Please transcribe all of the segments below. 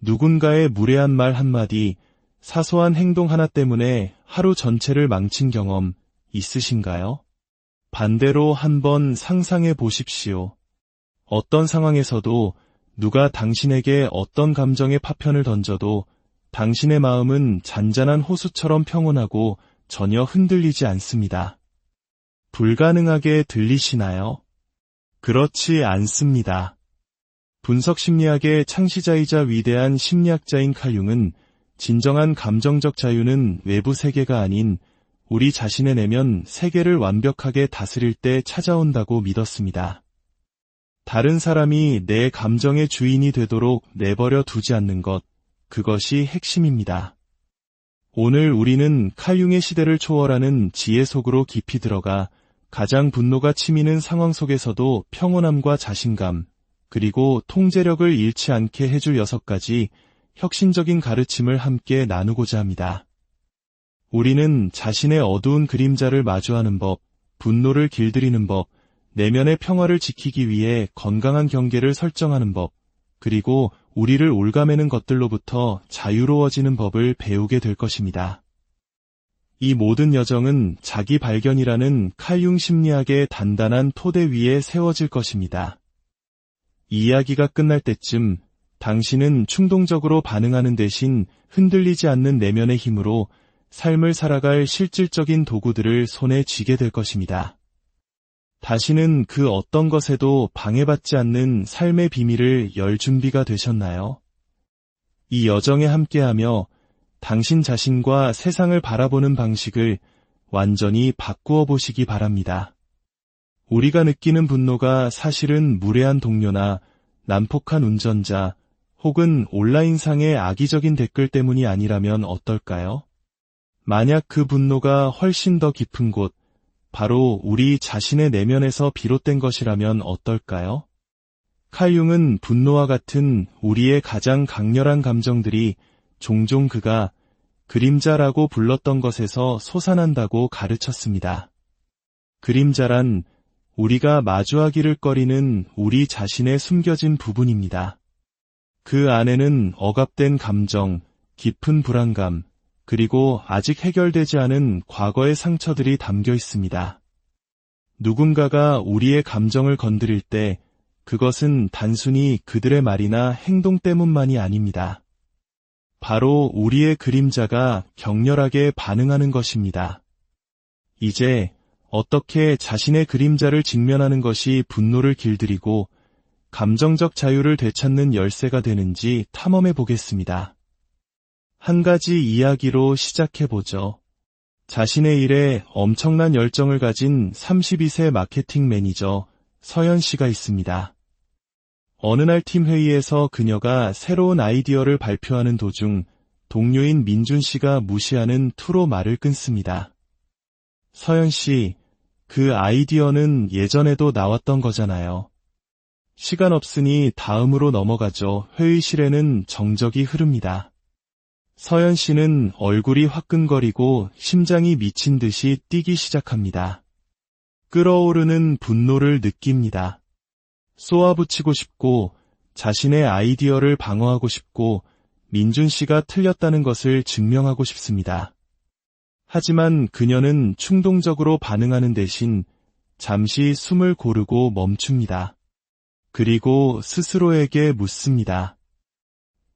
누군가의 무례한 말 한마디, 사소한 행동 하나 때문에 하루 전체를 망친 경험 있으신가요? 반대로 한번 상상해 보십시오. 어떤 상황에서도 누가 당신에게 어떤 감정의 파편을 던져도 당신의 마음은 잔잔한 호수처럼 평온하고 전혀 흔들리지 않습니다. 불가능하게 들리시나요? 그렇지 않습니다. 분석심리학의 창시자이자 위대한 심리학자인 칼 융은 진정한 감정적 자유는 외부 세계가 아닌 우리 자신의 내면 세계를 완벽하게 다스릴 때 찾아온다고 믿었습니다. 다른 사람이 내 감정의 주인이 되도록 내버려 두지 않는 것, 그것이 핵심입니다. 오늘 우리는 칼 융의 시대를 초월하는 지혜 속으로 깊이 들어가 가장 분노가 치미는 상황 속에서도 평온함과 자신감, 그리고 통제력을 잃지 않게 해줄 6가지 혁신적인 가르침을 함께 나누고자 합니다. 우리는 자신의 어두운 그림자를 마주하는 법, 분노를 길들이는 법, 내면의 평화를 지키기 위해 건강한 경계를 설정하는 법, 그리고 우리를 올가매는 것들로부터 자유로워지는 법을 배우게 될 것입니다. 이 모든 여정은 자기 발견이라는 칼 융 심리학의 단단한 토대 위에 세워질 것입니다. 이 이야기가 끝날 때쯤 당신은 충동적으로 반응하는 대신 흔들리지 않는 내면의 힘으로 삶을 살아갈 실질적인 도구들을 손에 쥐게 될 것입니다. 다시는 그 어떤 것에도 방해받지 않는 삶의 비밀을 열 준비가 되셨나요? 이 여정에 함께하며 당신 자신과 세상을 바라보는 방식을 완전히 바꾸어 보시기 바랍니다. 우리가 느끼는 분노가 사실은 무례한 동료나 난폭한 운전자 혹은 온라인상의 악의적인 댓글 때문이 아니라면 어떨까요? 만약 그 분노가 훨씬 더 깊은 곳, 바로 우리 자신의 내면에서 비롯된 것이라면 어떨까요? 칼 융은 분노와 같은 우리의 가장 강렬한 감정들이 종종 그가 그림자라고 불렀던 것에서 솟아난다고 가르쳤습니다. 그림자란 우리가 마주하기를 꺼리는 우리 자신의 숨겨진 부분입니다. 그 안에는 억압된 감정, 깊은 불안감, 그리고 아직 해결되지 않은 과거의 상처들이 담겨 있습니다. 누군가가 우리의 감정을 건드릴 때 그것은 단순히 그들의 말이나 행동 때문만이 아닙니다. 바로 우리의 그림자가 격렬하게 반응하는 것입니다. 이제 어떻게 자신의 그림자를 직면하는 것이 분노를 길들이고 감정적 자유를 되찾는 열쇠가 되는지 탐험해 보겠습니다. 한 가지 이야기로 시작해보죠. 자신의 일에 엄청난 열정을 가진 32세 마케팅 매니저 서연 씨가 있습니다. 어느 날 팀 회의에서 그녀가 새로운 아이디어를 발표하는 도중 동료인 민준 씨가 무시하는 투로 말을 끊습니다. 서연 씨, 그 아이디어는 예전에도 나왔던 거잖아요. 시간 없으니 다음으로 넘어가죠. 회의실에는 정적이 흐릅니다. 서연 씨는 얼굴이 화끈거리고 심장이 미친 듯이 뛰기 시작합니다. 끓어오르는 분노를 느낍니다. 쏘아붙이고 싶고 자신의 아이디어를 방어하고 싶고 민준 씨가 틀렸다는 것을 증명하고 싶습니다. 하지만 그녀는 충동적으로 반응하는 대신 잠시 숨을 고르고 멈춥니다. 그리고 스스로에게 묻습니다.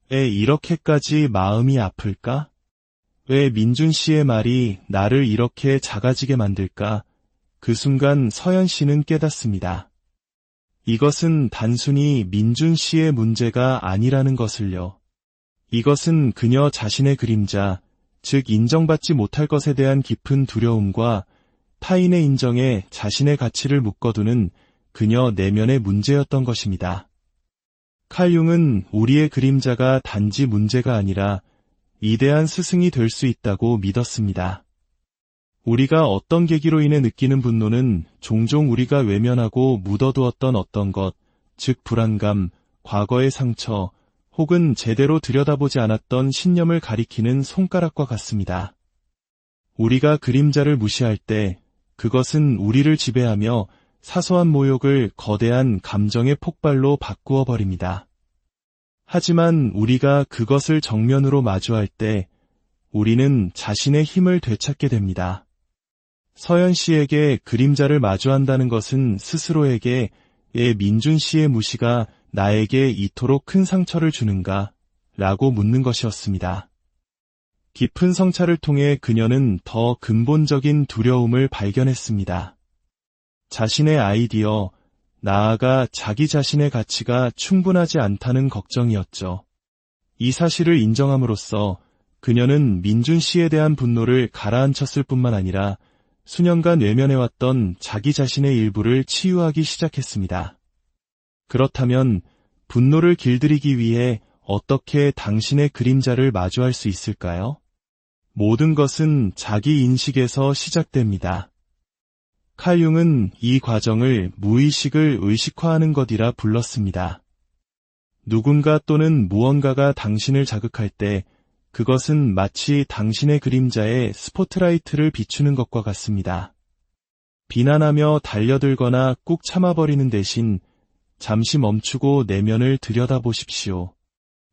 왜 이렇게까지 마음이 아플까? 왜 민준 씨의 말이 나를 이렇게 작아지게 만들까? 그 순간 서연 씨는 깨닫습니다. 이것은 단순히 민준 씨의 문제가 아니라는 것을요. 이것은 그녀 자신의 그림자, 즉 인정받지 못할 것에 대한 깊은 두려움과 타인의 인정에 자신의 가치를 묶어두는 그녀 내면의 문제였던 것입니다. 칼 융은 우리의 그림자가 단지 문제가 아니라 위대한 스승이 될 수 있다고 믿었습니다. 우리가 어떤 계기로 인해 느끼는 분노는 종종 우리가 외면하고 묻어두었던 어떤 것, 즉 불안감, 과거의 상처, 혹은 제대로 들여다보지 않았던 신념을 가리키는 손가락과 같습니다. 우리가 그림자를 무시할 때 그것은 우리를 지배하며 사소한 모욕을 거대한 감정의 폭발로 바꾸어 버립니다. 하지만 우리가 그것을 정면으로 마주할 때 우리는 자신의 힘을 되찾게 됩니다. 서연 씨에게 그림자를 마주한다는 것은 스스로에게 민준 씨의 무시가 나에게 이토록 큰 상처를 주는가? 라고 묻는 것이었습니다. 깊은 성찰을 통해 그녀는 더 근본적인 두려움을 발견했습니다. 자신의 아이디어, 나아가 자기 자신의 가치가 충분하지 않다는 걱정이었죠. 이 사실을 인정함으로써 그녀는 민준 씨에 대한 분노를 가라앉혔을 뿐만 아니라 수년간 외면해왔던 자기 자신의 일부를 치유하기 시작했습니다. 그렇다면 분노를 길들이기 위해 어떻게 당신의 그림자를 마주할 수 있을까요? 모든 것은 자기 인식에서 시작됩니다. 칼 융은 이 과정을 무의식을 의식화하는 것이라 불렀습니다. 누군가 또는 무언가가 당신을 자극할 때 그것은 마치 당신의 그림자에 스포트라이트를 비추는 것과 같습니다. 비난하며 달려들거나 꾹 참아버리는 대신 잠시 멈추고 내면을 들여다보십시오.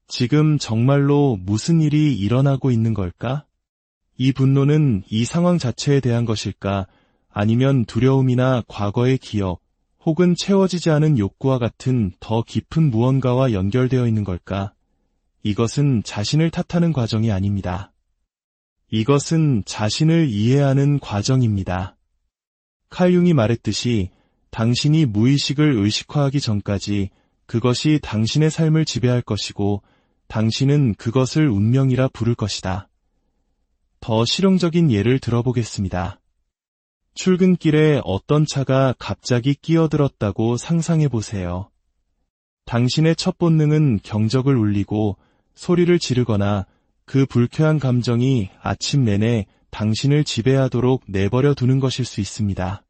지금 정말로 무슨 일이 일어나고 있는 걸까? 이 분노는 이 상황 자체에 대한 것일까? 아니면 두려움이나 과거의 기억, 혹은 채워지지 않은 욕구와 같은 더 깊은 무언가와 연결되어 있는 걸까? 이것은 자신을 탓하는 과정이 아닙니다. 이것은 자신을 이해하는 과정입니다. 칼 융이 말했듯이 당신이 무의식을 의식화하기 전까지 그것이 당신의 삶을 지배할 것이고 당신은 그것을 운명이라 부를 것이다. 더 실용적인 예를 들어보겠습니다. 출근길에 어떤 차가 갑자기 끼어들었다고 상상해 보세요. 당신의 첫 본능은 경적을 울리고 소리를 지르거나 그 불쾌한 감정이 아침 내내 당신을 지배하도록 내버려 두는 것일 수 있습니다.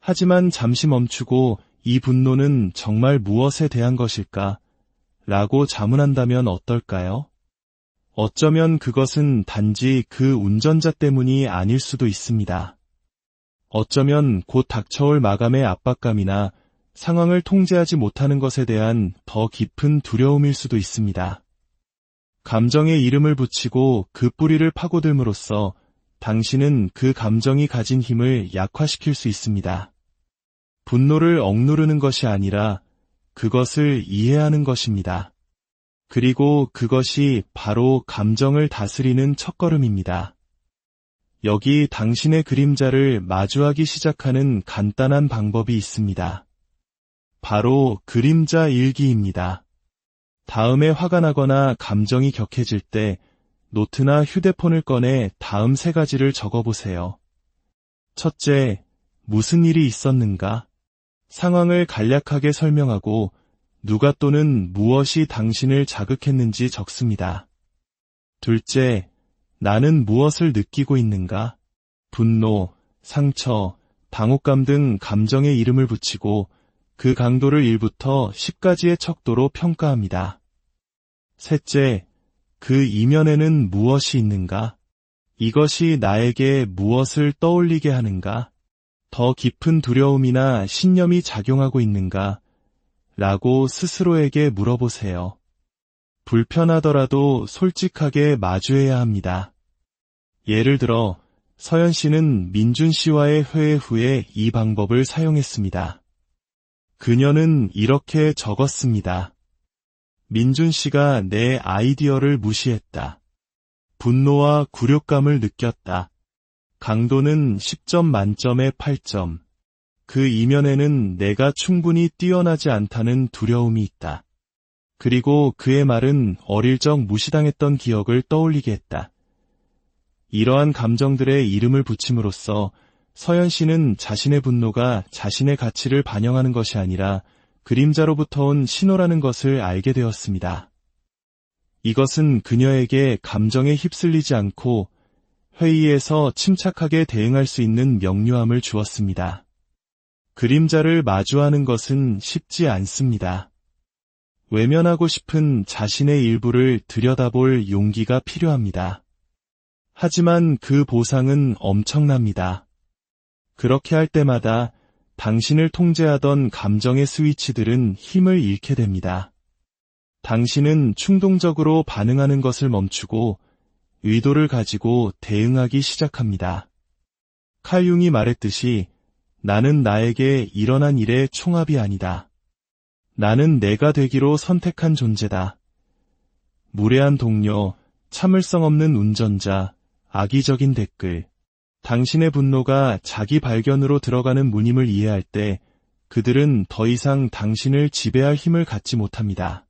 하지만 잠시 멈추고 이 분노는 정말 무엇에 대한 것일까? 라고 자문한다면 어떨까요? 어쩌면 그것은 단지 그 운전자 때문이 아닐 수도 있습니다. 어쩌면 곧 닥쳐올 마감의 압박감이나 상황을 통제하지 못하는 것에 대한 더 깊은 두려움일 수도 있습니다. 감정에 이름을 붙이고 그 뿌리를 파고들므로써 당신은 그 감정이 가진 힘을 약화시킬 수 있습니다. 분노를 억누르는 것이 아니라 그것을 이해하는 것입니다. 그리고 그것이 바로 감정을 다스리는 첫걸음입니다. 여기 당신의 그림자를 마주하기 시작하는 간단한 방법이 있습니다. 바로 그림자 일기입니다. 다음에 화가 나거나 감정이 격해질 때 노트나 휴대폰을 꺼내 다음 3가지를 적어보세요. 첫째, 무슨 일이 있었는가? 상황을 간략하게 설명하고 누가 또는 무엇이 당신을 자극했는지 적습니다. 둘째, 나는 무엇을 느끼고 있는가? 분노, 상처, 당혹감 등 감정에 이름을 붙이고 그 강도를 1부터 10까지의 척도로 평가합니다. 셋째, 그 이면에는 무엇이 있는가? 이것이 나에게 무엇을 떠올리게 하는가? 더 깊은 두려움이나 신념이 작용하고 있는가? 라고 스스로에게 물어보세요. 불편하더라도 솔직하게 마주해야 합니다. 예를 들어 서연 씨는 민준 씨와의 회의 후에 이 방법을 사용했습니다. 그녀는 이렇게 적었습니다. 민준 씨가 내 아이디어를 무시했다. 분노와 굴욕감을 느꼈다. 강도는 10점 만점에 8점. 그 이면에는 내가 충분히 뛰어나지 않다는 두려움이 있다. 그리고 그의 말은 어릴 적 무시당했던 기억을 떠올리게 했다. 이러한 감정들의 이름을 붙임으로써 서연 씨는 자신의 분노가 자신의 가치를 반영하는 것이 아니라 그림자로부터 온 신호라는 것을 알게 되었습니다. 이것은 그녀에게 감정에 휩쓸리지 않고 회의에서 침착하게 대응할 수 있는 명료함을 주었습니다. 그림자를 마주하는 것은 쉽지 않습니다. 외면하고 싶은 자신의 일부를 들여다볼 용기가 필요합니다. 하지만 그 보상은 엄청납니다. 그렇게 할 때마다 당신을 통제하던 감정의 스위치들은 힘을 잃게 됩니다. 당신은 충동적으로 반응하는 것을 멈추고 의도를 가지고 대응하기 시작합니다. 칼 융이 말했듯이 나는 나에게 일어난 일의 총합이 아니다. 나는 내가 되기로 선택한 존재다. 무례한 동료, 참을성 없는 운전자, 악의적인 댓글. 당신의 분노가 자기 발견으로 들어가는 문임을 이해할 때 그들은 더 이상 당신을 지배할 힘을 갖지 못합니다.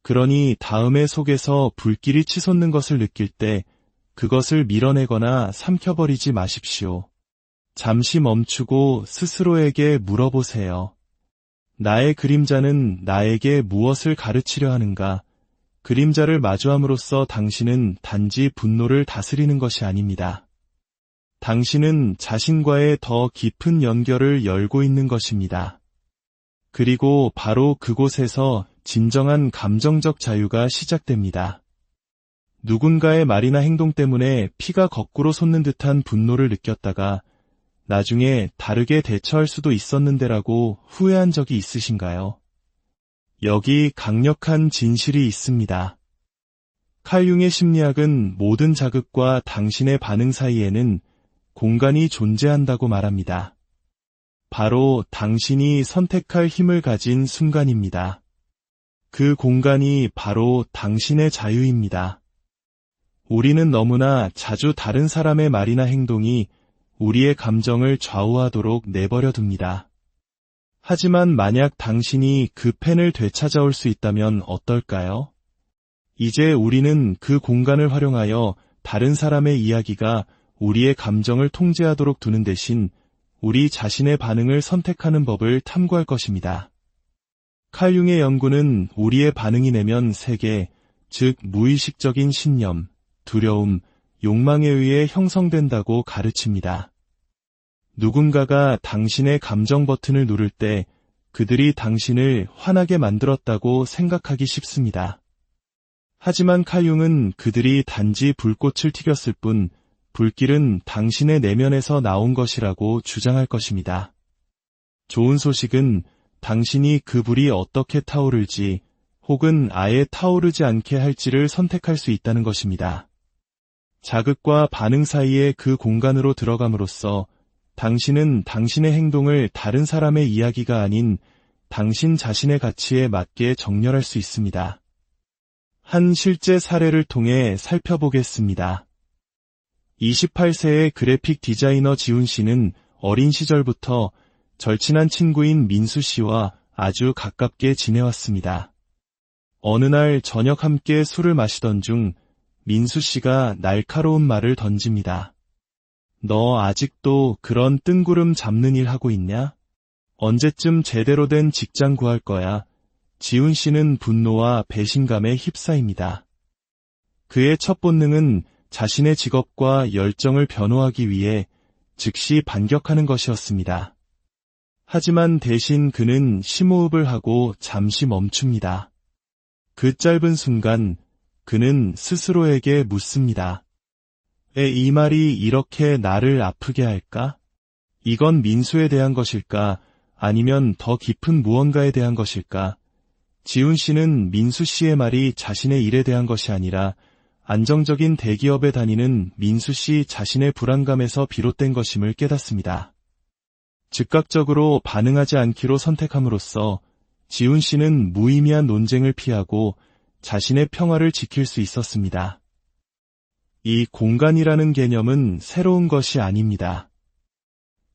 그러니 다음의 속에서 불길이 치솟는 것을 느낄 때 그것을 밀어내거나 삼켜버리지 마십시오. 잠시 멈추고 스스로에게 물어보세요. 나의 그림자는 나에게 무엇을 가르치려 하는가? 그림자를 마주함으로써 당신은 단지 분노를 다스리는 것이 아닙니다. 당신은 자신과의 더 깊은 연결을 열고 있는 것입니다. 그리고 바로 그곳에서 진정한 감정적 자유가 시작됩니다. 누군가의 말이나 행동 때문에 피가 거꾸로 솟는 듯한 분노를 느꼈다가 나중에 다르게 대처할 수도 있었는데라고 후회한 적이 있으신가요? 여기 강력한 진실이 있습니다. 칼 융의 심리학은 모든 자극과 당신의 반응 사이에는 공간이 존재한다고 말합니다. 바로 당신이 선택할 힘을 가진 순간입니다. 그 공간이 바로 당신의 자유입니다. 우리는 너무나 자주 다른 사람의 말이나 행동이 우리의 감정을 좌우하도록 내버려 둡니다. 하지만 만약 당신이 그 펜을 되찾아올 수 있다면 어떨까요? 이제 우리는 그 공간을 활용하여 다른 사람의 이야기가 우리의 감정을 통제하도록 두는 대신 우리 자신의 반응을 선택하는 법을 탐구할 것입니다. 칼 융의 연구는 우리의 반응이 내면 세계, 즉 무의식적인 신념, 두려움, 욕망에 의해 형성된다고 가르칩니다. 누군가가 당신의 감정 버튼을 누를 때 그들이 당신을 화나게 만들었다고 생각하기 쉽습니다. 하지만 칼 융은 그들이 단지 불꽃을 튀겼을 뿐 불길은 당신의 내면에서 나온 것이라고 주장할 것입니다. 좋은 소식은 당신이 그 불이 어떻게 타오를지 혹은 아예 타오르지 않게 할지를 선택할 수 있다는 것입니다. 자극과 반응 사이의 그 공간으로 들어감으로써 당신은 당신의 행동을 다른 사람의 이야기가 아닌 당신 자신의 가치에 맞게 정렬할 수 있습니다. 한 실제 사례를 통해 살펴보겠습니다. 28세의 그래픽 디자이너 지훈 씨는 어린 시절부터 절친한 친구인 민수 씨와 아주 가깝게 지내왔습니다. 어느 날 저녁 함께 술을 마시던 중 민수 씨가 날카로운 말을 던집니다. 너 아직도 그런 뜬구름 잡는 일 하고 있냐? 언제쯤 제대로 된 직장 구할 거야? 지훈 씨는 분노와 배신감에 휩싸입니다. 그의 첫 본능은 자신의 직업과 열정을 변호하기 위해 즉시 반격하는 것이었습니다. 하지만 대신 그는 심호흡을 하고 잠시 멈춥니다. 그 짧은 순간 그는 스스로에게 묻습니다. 왜 이 말이 이렇게 나를 아프게 할까? 이건 민수에 대한 것일까? 아니면 더 깊은 무언가에 대한 것일까? 지훈 씨는 민수 씨의 말이 자신의 일에 대한 것이 아니라 안정적인 대기업에 다니는 민수 씨 자신의 불안감에서 비롯된 것임을 깨닫습니다. 즉각적으로 반응하지 않기로 선택함으로써 지훈 씨는 무의미한 논쟁을 피하고 자신의 평화를 지킬 수 있었습니다. 이 공간이라는 개념은 새로운 것이 아닙니다.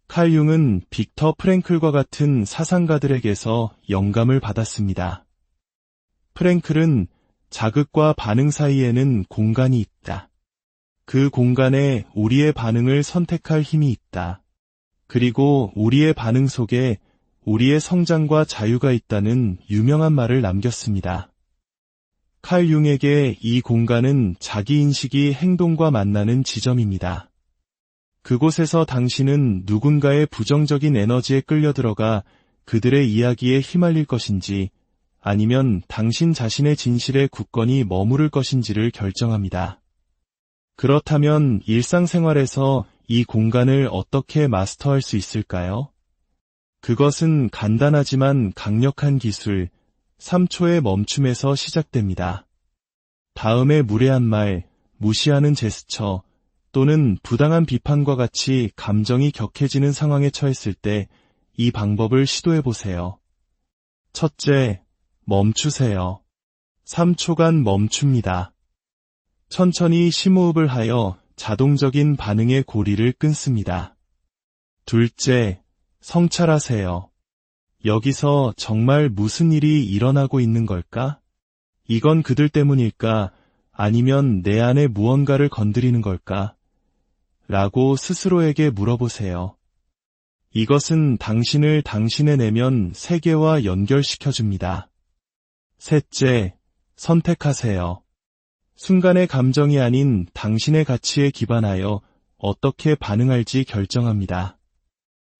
칼 융은 빅터 프랭클과 같은 사상가들에게서 영감을 받았습니다. 프랭클은 자극과 반응 사이에는 공간이 있다. 그 공간에 우리의 반응을 선택할 힘이 있다. 그리고 우리의 반응 속에 우리의 성장과 자유가 있다는 유명한 말을 남겼습니다. 칼 융에게 이 공간은 자기인식이 행동과 만나는 지점입니다. 그곳에서 당신은 누군가의 부정적인 에너지에 끌려들어가 그들의 이야기에 휘말릴 것인지 아니면 당신 자신의 진실에 굳건히 머무를 것인지를 결정합니다. 그렇다면 일상생활에서 이 공간을 어떻게 마스터할 수 있을까요? 그것은 간단하지만 강력한 기술, 3초의 멈춤에서 시작됩니다. 다음에 무례한 말, 무시하는 제스처 또는 부당한 비판과 같이 감정이 격해지는 상황에 처했을 때 이 방법을 시도해보세요. 첫째, 멈추세요. 3초간 멈춥니다. 천천히 심호흡을 하여 자동적인 반응의 고리를 끊습니다. 둘째, 성찰하세요. 여기서 정말 무슨 일이 일어나고 있는 걸까? 이건 그들 때문일까? 아니면 내 안에 무언가를 건드리는 걸까? 라고 스스로에게 물어보세요. 이것은 당신을 당신의 내면 세계와 연결시켜줍니다. 셋째, 선택하세요. 순간의 감정이 아닌 당신의 가치에 기반하여 어떻게 반응할지 결정합니다.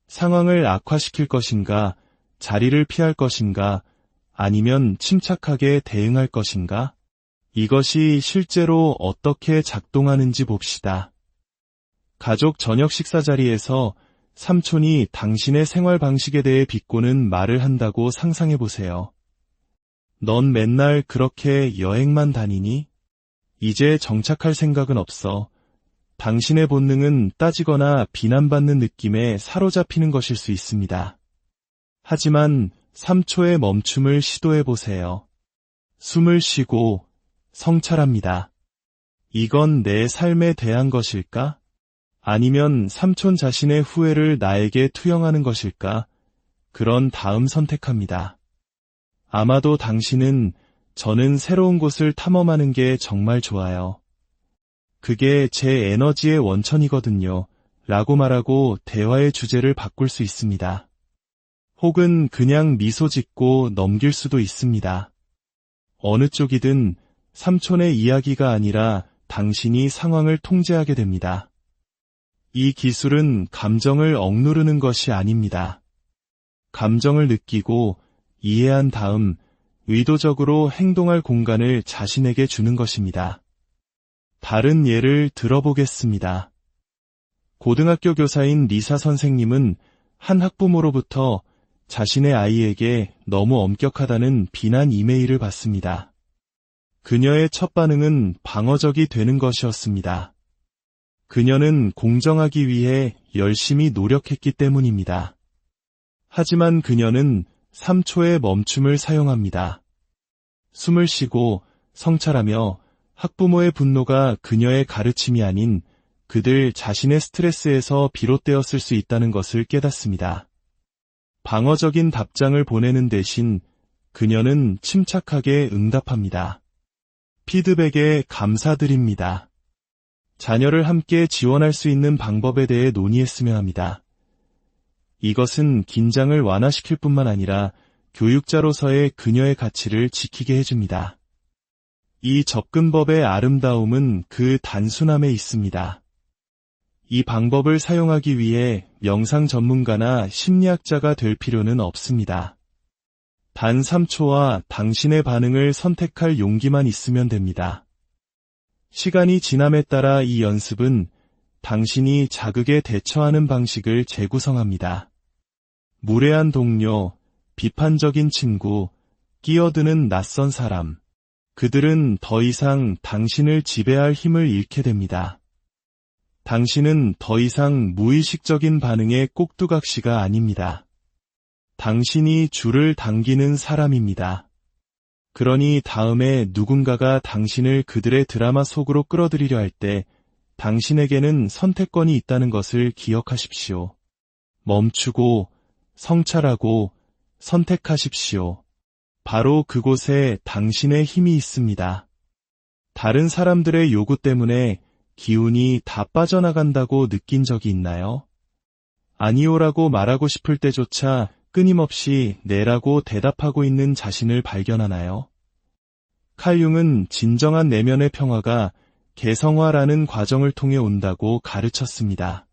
상황을 악화시킬 것인가, 자리를 피할 것인가, 아니면 침착하게 대응할 것인가? 이것이 실제로 어떻게 작동하는지 봅시다. 가족 저녁 식사 자리에서 삼촌이 당신의 생활 방식에 대해 비꼬는 말을 한다고 상상해보세요. 넌 맨날 그렇게 여행만 다니니? 이제 정착할 생각은 없어. 당신의 본능은 따지거나 비난받는 느낌에 사로잡히는 것일 수 있습니다. 하지만 3초의 멈춤을 시도해보세요. 숨을 쉬고 성찰합니다. 이건 내 삶에 대한 것일까? 아니면 삼촌 자신의 후회를 나에게 투영하는 것일까? 그런 다음 선택합니다. 아마도 당신은 저는 새로운 곳을 탐험하는 게 정말 좋아요. 그게 제 에너지의 원천이거든요. 라고 말하고 대화의 주제를 바꿀 수 있습니다. 혹은 그냥 미소 짓고 넘길 수도 있습니다. 어느 쪽이든 삼촌의 이야기가 아니라 당신이 상황을 통제하게 됩니다. 이 기술은 감정을 억누르는 것이 아닙니다. 감정을 느끼고 이해한 다음 의도적으로 행동할 공간을 자신에게 주는 것입니다. 다른 예를 들어보겠습니다. 고등학교 교사인 리사 선생님은 한 학부모로부터 자신의 아이에게 너무 엄격하다는 비난 이메일을 받습니다. 그녀의 첫 반응은 방어적이 되는 것이었습니다. 그녀는 공정하기 위해 열심히 노력했기 때문입니다. 하지만 그녀는 3초의 멈춤을 사용합니다. 숨을 쉬고 성찰하며 학부모의 분노가 그녀의 가르침이 아닌 그들 자신의 스트레스에서 비롯되었을 수 있다는 것을 깨닫습니다. 방어적인 답장을 보내는 대신 그녀는 침착하게 응답합니다. 피드백에 감사드립니다. 자녀를 함께 지원할 수 있는 방법에 대해 논의했으면 합니다. 이것은 긴장을 완화시킬 뿐만 아니라 교육자로서의 그녀의 가치를 지키게 해줍니다. 이 접근법의 아름다움은 그 단순함에 있습니다. 이 방법을 사용하기 위해 명상 전문가나 심리학자가 될 필요는 없습니다. 단 3초와 당신의 반응을 선택할 용기만 있으면 됩니다. 시간이 지남에 따라 이 연습은 당신이 자극에 대처하는 방식을 재구성합니다. 무례한 동료, 비판적인 친구, 끼어드는 낯선 사람, 그들은 더 이상 당신을 지배할 힘을 잃게 됩니다. 당신은 더 이상 무의식적인 반응의 꼭두각시가 아닙니다. 당신이 줄을 당기는 사람입니다. 그러니 다음에 누군가가 당신을 그들의 드라마 속으로 끌어들이려 할 때 당신에게는 선택권이 있다는 것을 기억하십시오. 멈추고 성찰하고 선택하십시오. 바로 그곳에 당신의 힘이 있습니다. 다른 사람들의 요구 때문에 기운이 다 빠져나간다고 느낀 적이 있나요? 아니오라고 말하고 싶을 때조차 끊임없이 네라고 대답하고 있는 자신을 발견하나요? 칼 융은 진정한 내면의 평화가 개성화라는 과정을 통해 온다고 가르쳤습니다.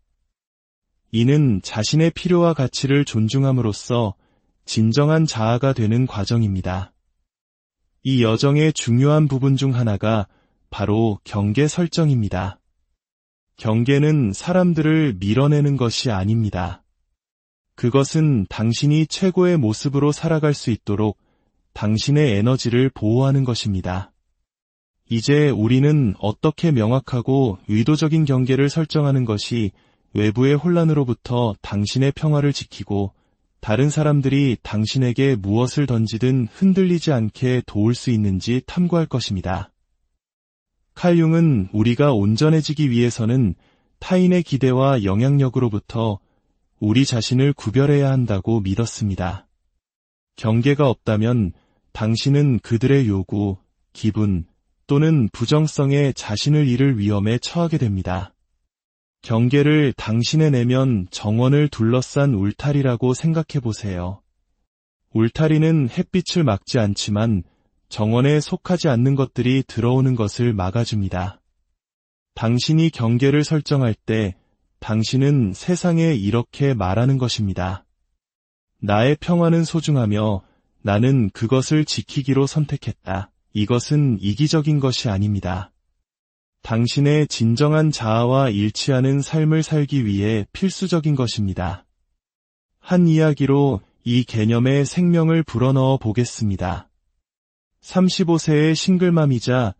이는 자신의 필요와 가치를 존중함으로써 진정한 자아가 되는 과정입니다. 이 여정의 중요한 부분 중 하나가 바로 경계 설정입니다. 경계는 사람들을 밀어내는 것이 아닙니다. 그것은 당신이 최고의 모습으로 살아갈 수 있도록 당신의 에너지를 보호하는 것입니다. 이제 우리는 어떻게 명확하고 의도적인 경계를 설정하는 것이 외부의 혼란으로부터 당신의 평화를 지키고 다른 사람들이 당신에게 무엇을 던지든 흔들리지 않게 도울 수 있는지 탐구할 것입니다. 칼 융은 우리가 온전해지기 위해서는 타인의 기대와 영향력으로부터 우리 자신을 구별해야 한다고 믿었습니다. 경계가 없다면 당신은 그들의 요구, 기분 또는 부정성에 자신을 잃을 위험에 처하게 됩니다. 경계를 당신의 내면 정원을 둘러싼 울타리라고 생각해 보세요. 울타리는 햇빛을 막지 않지만 정원에 속하지 않는 것들이 들어오는 것을 막아줍니다. 당신이 경계를 설정할 때 당신은 세상에 이렇게 말하는 것입니다. 나의 평화는 소중하며 나는 그것을 지키기로 선택했다. 이것은 이기적인 것이 아닙니다. 당신의 진정한 자아와 일치하는 삶을 살기 위해 필수적인 것입니다. 한 이야기로 이 개념에 생명을 불어넣어 보겠습니다. 35세의 싱글맘이자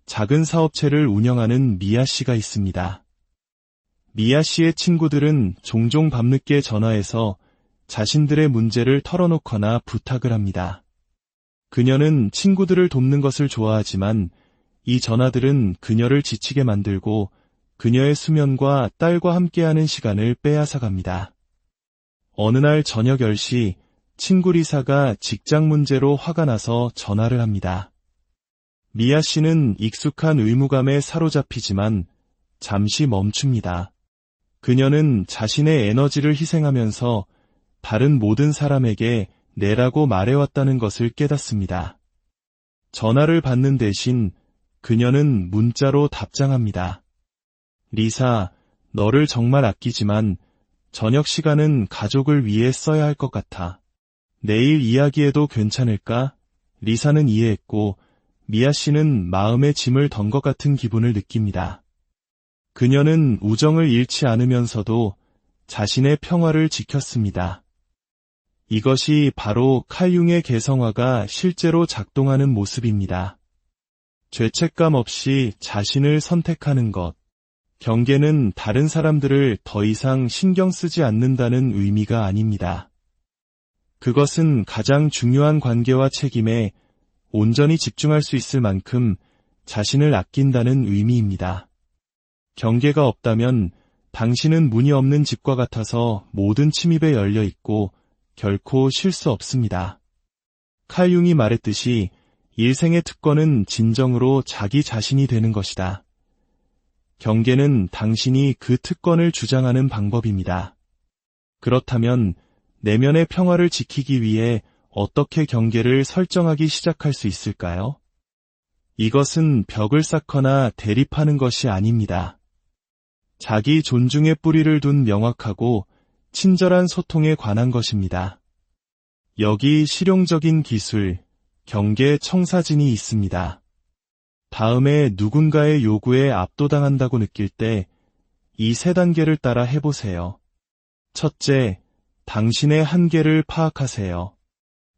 작은 사업체를 운영하는 미아 씨가 있습니다. 미아 씨의 친구들은 종종 밤늦게 전화해서 자신들의 문제를 털어놓거나 부탁을 합니다. 그녀는 친구들을 돕는 것을 좋아하지만 이 전화들은 그녀를 지치게 만들고 그녀의 수면과 딸과 함께하는 시간을 빼앗아갑니다. 어느 날 저녁 10시 친구 리사가 직장 문제로 화가 나서 전화를 합니다. 미아 씨는 익숙한 의무감에 사로잡히지만 잠시 멈춥니다. 그녀는 자신의 에너지를 희생하면서 다른 모든 사람에게 내라고 말해왔다는 것을 깨닫습니다. 전화를 받는 대신 그녀는 문자로 답장합니다. 리사, 너를 정말 아끼지만 저녁 시간은 가족을 위해 써야 할 것 같아. 내일 이야기해도 괜찮을까? 리사는 이해했고 미아 씨는 마음의 짐을 던 것 같은 기분을 느낍니다. 그녀는 우정을 잃지 않으면서도 자신의 평화를 지켰습니다. 이것이 바로 칼 융의 개성화가 실제로 작동하는 모습입니다. 죄책감 없이 자신을 선택하는 것. 경계는 다른 사람들을 더 이상 신경 쓰지 않는다는 의미가 아닙니다. 그것은 가장 중요한 관계와 책임에 온전히 집중할 수 있을 만큼 자신을 아낀다는 의미입니다. 경계가 없다면 당신은 문이 없는 집과 같아서 모든 침입에 열려 있고 결코 쉴 수 없습니다. 칼 융이 말했듯이 일생의 특권은 진정으로 자기 자신이 되는 것이다. 경계는 당신이 그 특권을 주장하는 방법입니다. 그렇다면 내면의 평화를 지키기 위해 어떻게 경계를 설정하기 시작할 수 있을까요? 이것은 벽을 쌓거나 대립하는 것이 아닙니다. 자기 존중의 뿌리를 둔 명확하고 친절한 소통에 관한 것입니다. 여기 실용적인 기술, 경계 청사진이 있습니다. 다음에 누군가의 요구에 압도당한다고 느낄 때 이 세 단계를 따라 해보세요. 첫째, 당신의 한계를 파악하세요.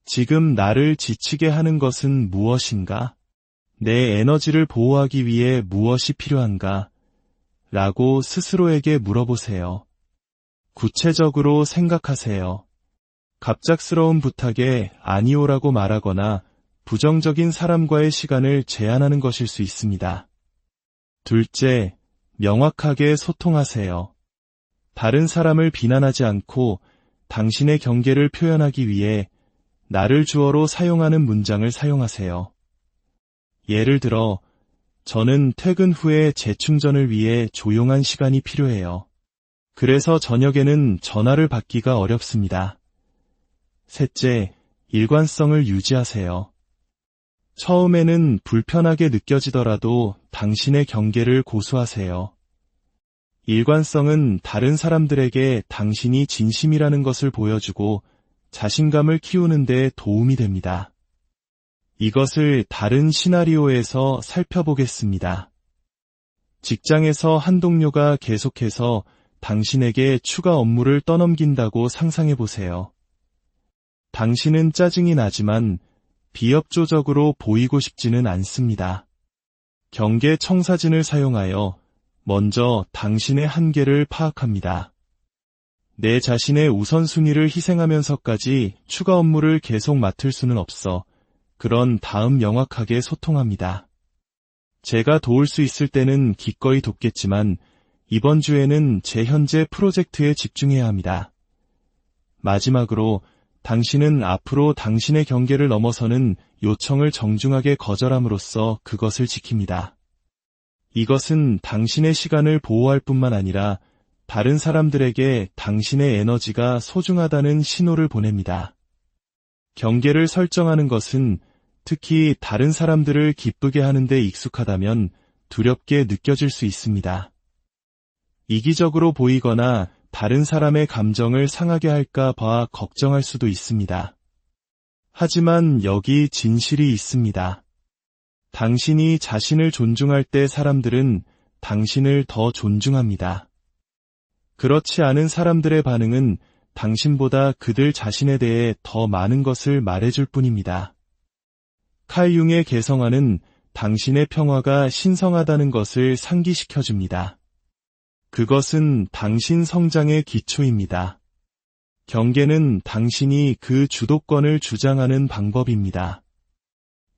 지금 나를 지치게 하는 것은 무엇인가? 내 에너지를 보호하기 위해 무엇이 필요한가? 라고 스스로에게 물어보세요. 구체적으로 생각하세요. 갑작스러운 부탁에 아니오라고 말하거나 부정적인 사람과의 시간을 제한하는 것일 수 있습니다. 둘째, 명확하게 소통하세요. 다른 사람을 비난하지 않고 당신의 경계를 표현하기 위해 나를 주어로 사용하는 문장을 사용하세요. 예를 들어, 저는 퇴근 후에 재충전을 위해 조용한 시간이 필요해요. 그래서 저녁에는 전화를 받기가 어렵습니다. 셋째, 일관성을 유지하세요. 처음에는 불편하게 느껴지더라도 당신의 경계를 고수하세요. 일관성은 다른 사람들에게 당신이 진심이라는 것을 보여주고 자신감을 키우는 데 도움이 됩니다. 이것을 다른 시나리오에서 살펴보겠습니다. 직장에서 한 동료가 계속해서 당신에게 추가 업무를 떠넘긴다고 상상해 보세요. 당신은 짜증이 나지만 비협조적으로 보이고 싶지는 않습니다. 경계 청사진을 사용하여 먼저 당신의 한계를 파악합니다. 내 자신의 우선순위를 희생하면서까지 추가 업무를 계속 맡을 수는 없어 그런 다음 명확하게 소통합니다. 제가 도울 수 있을 때는 기꺼이 돕겠지만 이번 주에는 제 현재 프로젝트에 집중해야 합니다. 마지막으로 당신은 앞으로 당신의 경계를 넘어서는 요청을 정중하게 거절함으로써 그것을 지킵니다. 이것은 당신의 시간을 보호할 뿐만 아니라 다른 사람들에게 당신의 에너지가 소중하다는 신호를 보냅니다. 경계를 설정하는 것은 특히 다른 사람들을 기쁘게 하는 데 익숙하다면 두렵게 느껴질 수 있습니다. 이기적으로 보이거나 다른 사람의 감정을 상하게 할까 봐 걱정할 수도 있습니다. 하지만 여기 진실이 있습니다. 당신이 자신을 존중할 때 사람들은 당신을 더 존중합니다. 그렇지 않은 사람들의 반응은 당신보다 그들 자신에 대해 더 많은 것을 말해줄 뿐입니다. 칼 융의 개성화는 당신의 평화가 신성하다는 것을 상기시켜줍니다. 그것은 당신 성장의 기초입니다. 경계는 당신이 그 주도권을 주장하는 방법입니다.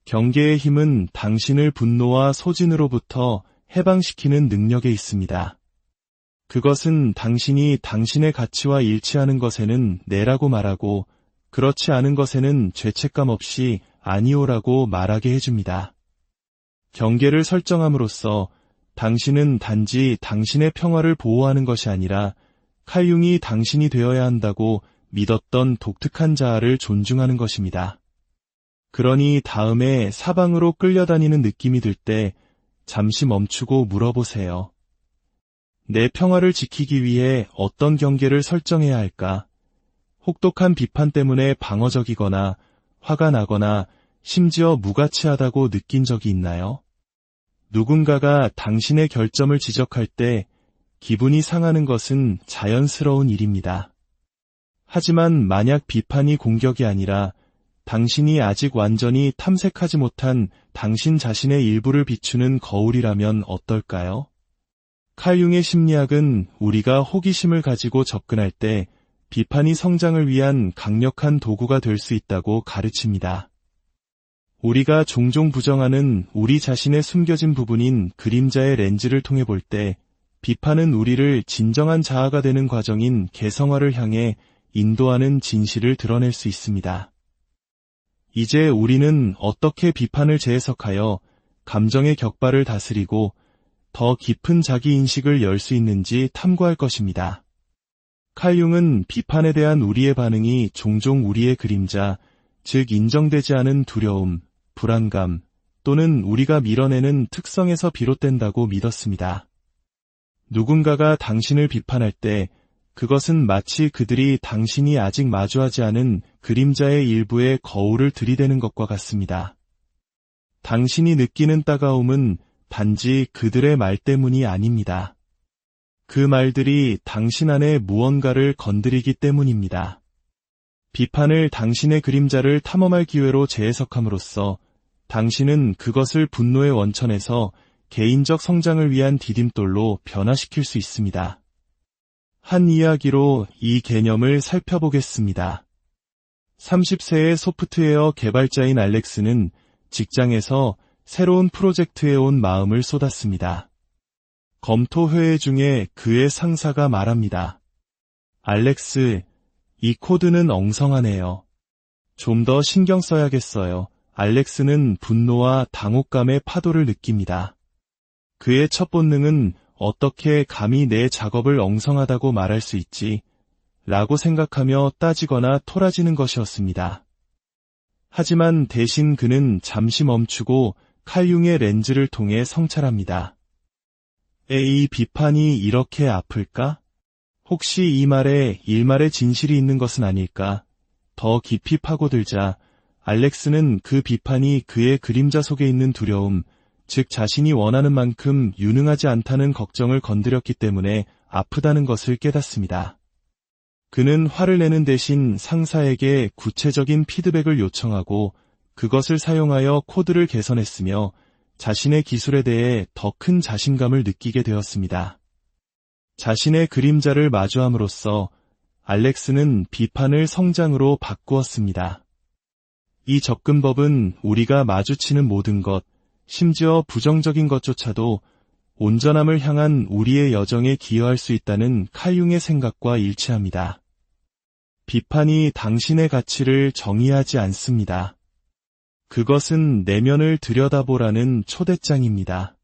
경계의 힘은 당신을 분노와 소진으로부터 해방시키는 능력에 있습니다. 그것은 당신이 당신의 가치와 일치하는 것에는 네라고 말하고 그렇지 않은 것에는 죄책감 없이 아니오라고 말하게 해줍니다. 경계를 설정함으로써 당신은 단지 당신의 평화를 보호하는 것이 아니라 칼 융이 당신이 되어야 한다고 믿었던 독특한 자아를 존중하는 것입니다. 그러니 다음에 사방으로 끌려다니는 느낌이 들 때 잠시 멈추고 물어보세요. 내 평화를 지키기 위해 어떤 경계를 설정해야 할까? 혹독한 비판 때문에 방어적이거나 화가 나거나 심지어 무가치하다고 느낀 적이 있나요? 누군가가 당신의 결점을 지적할 때 기분이 상하는 것은 자연스러운 일입니다. 하지만 만약 비판이 공격이 아니라 당신이 아직 완전히 탐색하지 못한 당신 자신의 일부를 비추는 거울이라면 어떨까요? 칼 융의 심리학은 우리가 호기심을 가지고 접근할 때 비판이 성장을 위한 강력한 도구가 될 수 있다고 가르칩니다. 우리가 종종 부정하는 우리 자신의 숨겨진 부분인 그림자의 렌즈를 통해 볼 때 비판은 우리를 진정한 자아가 되는 과정인 개성화를 향해 인도하는 진실을 드러낼 수 있습니다. 이제 우리는 어떻게 비판을 재해석하여 감정의 격발을 다스리고 더 깊은 자기인식을 열 수 있는지 탐구할 것입니다. 칼 융은 비판에 대한 우리의 반응이 종종 우리의 그림자, 즉 인정되지 않은 두려움, 불안감 또는 우리가 밀어내는 특성에서 비롯된다고 믿었습니다. 누군가가 당신을 비판할 때 그것은 마치 그들이 당신이 아직 마주하지 않은 그림자의 일부의 거울을 들이대는 것과 같습니다. 당신이 느끼는 따가움은 단지 그들의 말 때문이 아닙니다. 그 말들이 당신 안에 무언가를 건드리기 때문입니다. 비판을 당신의 그림자를 탐험할 기회로 재해석함으로써 당신은 그것을 분노의 원천에서 개인적 성장을 위한 디딤돌로 변화시킬 수 있습니다. 한 이야기로 이 개념을 살펴보겠습니다. 30세의 소프트웨어 개발자인 알렉스는 직장에서 새로운 프로젝트에 온 마음을 쏟았습니다. 검토 회의 중에 그의 상사가 말합니다. 알렉스, 이 코드는 엉성하네요. 좀 더 신경 써야겠어요. 알렉스는 분노와 당혹감의 파도를 느낍니다. 그의 첫 본능은 어떻게 감히 내 작업을 엉성하다고 말할 수 있지? 라고 생각하며 따지거나 토라지는 것이었습니다. 하지만 대신 그는 잠시 멈추고 칼 융의 렌즈를 통해 성찰합니다. 이 비판이 이렇게 아플까? 혹시 이 말에 일말의 진실이 있는 것은 아닐까? 더 깊이 파고들자 알렉스는 그 비판이 그의 그림자 속에 있는 두려움, 즉 자신이 원하는 만큼 유능하지 않다는 걱정을 건드렸기 때문에 아프다는 것을 깨닫습니다. 그는 화를 내는 대신 상사에게 구체적인 피드백을 요청하고 그것을 사용하여 코드를 개선했으며 자신의 기술에 대해 더 큰 자신감을 느끼게 되었습니다. 자신의 그림자를 마주함으로써 알렉스는 비판을 성장으로 바꾸었습니다. 이 접근법은 우리가 마주치는 모든 것, 심지어 부정적인 것조차도 온전함을 향한 우리의 여정에 기여할 수 있다는 칼 융의 생각과 일치합니다. 비판이 당신의 가치를 정의하지 않습니다. 그것은 내면을 들여다보라는 초대장입니다.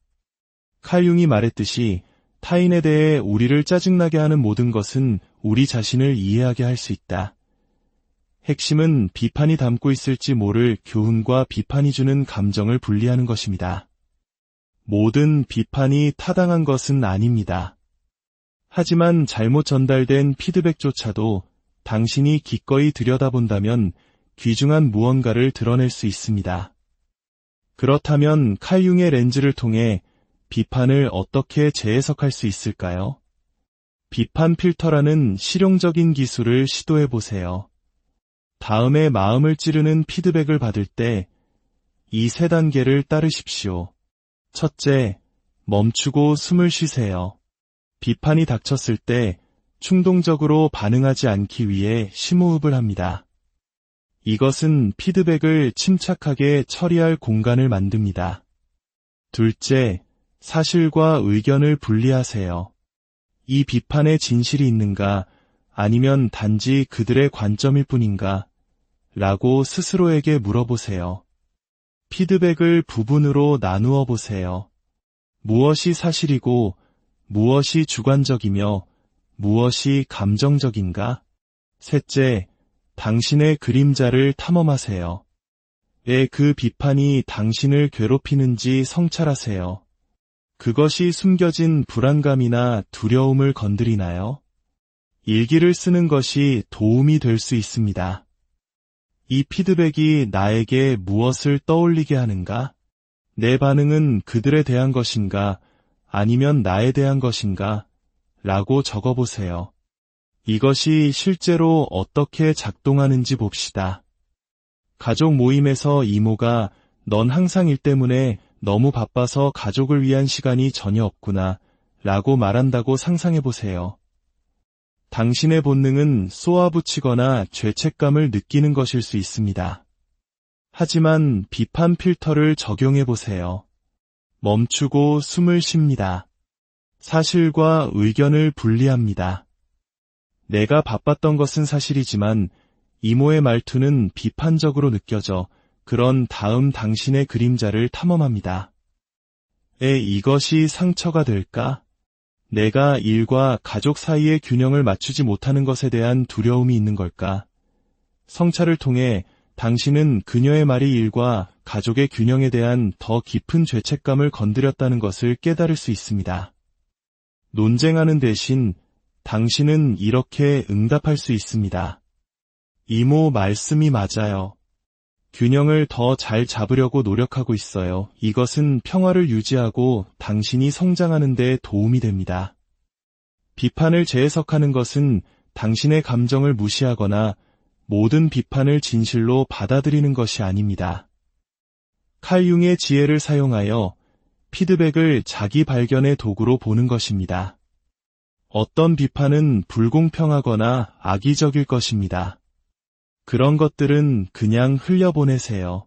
칼 융이 말했듯이 타인에 대해 우리를 짜증나게 하는 모든 것은 우리 자신을 이해하게 할 수 있다. 핵심은 비판이 담고 있을지 모를 교훈과 비판이 주는 감정을 분리하는 것입니다. 모든 비판이 타당한 것은 아닙니다. 하지만 잘못 전달된 피드백조차도 당신이 기꺼이 들여다본다면 귀중한 무언가를 드러낼 수 있습니다. 그렇다면 칼 융의 렌즈를 통해 비판을 어떻게 재해석할 수 있을까요? 비판 필터라는 실용적인 기술을 시도해 보세요. 다음에 마음을 찌르는 피드백을 받을 때 이 3단계를 따르십시오. 첫째, 멈추고 숨을 쉬세요. 비판이 닥쳤을 때 충동적으로 반응하지 않기 위해 심호흡을 합니다. 이것은 피드백을 침착하게 처리할 공간을 만듭니다. 둘째, 사실과 의견을 분리하세요. 이 비판에 진실이 있는가, 아니면 단지 그들의 관점일 뿐인가? 라고 스스로에게 물어보세요. 피드백을 부분으로 나누어 보세요. 무엇이 사실이고, 무엇이 주관적이며, 무엇이 감정적인가? 셋째, 당신의 그림자를 탐험하세요. 왜 그 비판이 당신을 괴롭히는지 성찰하세요. 그것이 숨겨진 불안감이나 두려움을 건드리나요? 일기를 쓰는 것이 도움이 될 수 있습니다. 이 피드백이 나에게 무엇을 떠올리게 하는가? 내 반응은 그들에 대한 것인가? 아니면 나에 대한 것인가? 라고 적어보세요. 이것이 실제로 어떻게 작동하는지 봅시다. 가족 모임에서 이모가 넌 항상 일 때문에 너무 바빠서 가족을 위한 시간이 전혀 없구나 라고 말한다고 상상해보세요. 당신의 본능은 쏘아붙이거나 죄책감을 느끼는 것일 수 있습니다. 하지만 비판 필터를 적용해보세요. 멈추고 숨을 쉽니다. 사실과 의견을 분리합니다. 내가 바빴던 것은 사실이지만 이모의 말투는 비판적으로 느껴져 그런 다음 당신의 그림자를 탐험합니다. 이것이 상처가 될까? 내가 일과 가족 사이의 균형을 맞추지 못하는 것에 대한 두려움이 있는 걸까? 성찰을 통해 당신은 그녀의 말이 일과 가족의 균형에 대한 더 깊은 죄책감을 건드렸다는 것을 깨달을 수 있습니다. 논쟁하는 대신 당신은 이렇게 응답할 수 있습니다. 이모 말씀이 맞아요. 균형을 더 잘 잡으려고 노력하고 있어요. 이것은 평화를 유지하고 당신이 성장하는 데 도움이 됩니다. 비판을 재해석하는 것은 당신의 감정을 무시하거나 모든 비판을 진실로 받아들이는 것이 아닙니다. 칼 융의 지혜를 사용하여 피드백을 자기 발견의 도구로 보는 것입니다. 어떤 비판은 불공평하거나 악의적일 것입니다. 그런 것들은 그냥 흘려보내세요.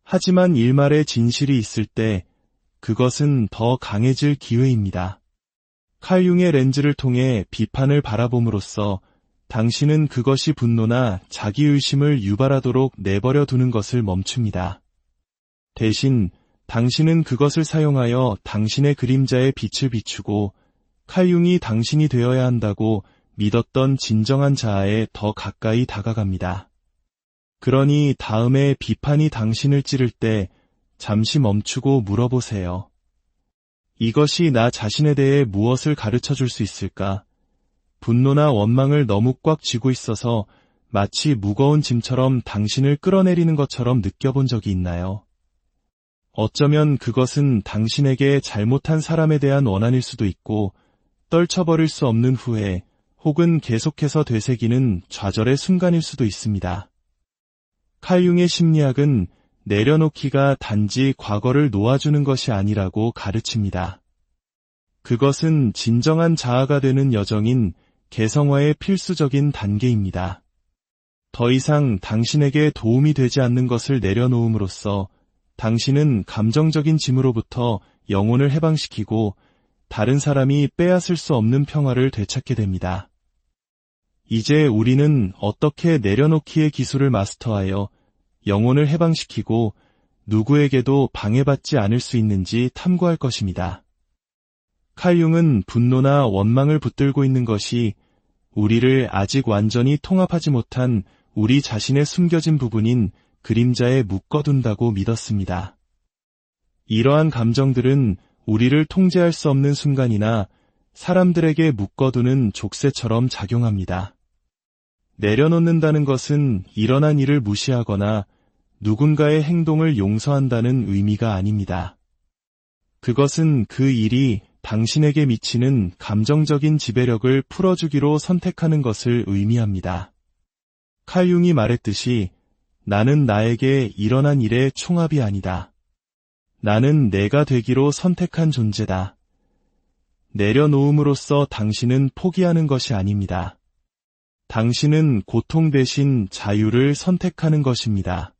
하지만 일말의 진실이 있을 때 그것은 더 강해질 기회입니다. 칼 융의 렌즈를 통해 비판을 바라봄으로써 당신은 그것이 분노나 자기의심을 유발하도록 내버려 두는 것을 멈춥니다. 대신 당신은 그것을 사용하여 당신의 그림자에 빛을 비추고 칼 융이 당신이 되어야 한다고 믿었던 진정한 자아에 더 가까이 다가갑니다. 그러니 다음에 비판이 당신을 찌를 때 잠시 멈추고 물어보세요. 이것이 나 자신에 대해 무엇을 가르쳐 줄 수 있을까? 분노나 원망을 너무 꽉 쥐고 있어서 마치 무거운 짐처럼 당신을 끌어내리는 것처럼 느껴본 적이 있나요? 어쩌면 그것은 당신에게 잘못한 사람에 대한 원한일 수도 있고 떨쳐버릴 수 없는 후회, 혹은 계속해서 되새기는 좌절의 순간일 수도 있습니다. 칼 융의 심리학은 내려놓기가 단지 과거를 놓아주는 것이 아니라고 가르칩니다. 그것은 진정한 자아가 되는 여정인 개성화의 필수적인 단계입니다. 더 이상 당신에게 도움이 되지 않는 것을 내려놓음으로써 당신은 감정적인 짐으로부터 영혼을 해방시키고 다른 사람이 빼앗을 수 없는 평화를 되찾게 됩니다. 이제 우리는 어떻게 내려놓기의 기술을 마스터하여 영혼을 해방시키고 누구에게도 방해받지 않을 수 있는지 탐구할 것입니다. 칼 융은 분노나 원망을 붙들고 있는 것이 우리를 아직 완전히 통합하지 못한 우리 자신의 숨겨진 부분인 그림자에 묶어둔다고 믿었습니다. 이러한 감정들은 우리를 통제할 수 없는 순간이나 사람들에게 묶어두는 족쇄처럼 작용합니다. 내려놓는다는 것은 일어난 일을 무시하거나 누군가의 행동을 용서한다는 의미가 아닙니다. 그것은 그 일이 당신에게 미치는 감정적인 지배력을 풀어주기로 선택하는 것을 의미합니다. 칼 융이 말했듯이 나는 나에게 일어난 일의 총합이 아니다. 나는 내가 되기로 선택한 존재다. 내려놓음으로써 당신은 포기하는 것이 아닙니다. 당신은 고통 대신 자유를 선택하는 것입니다.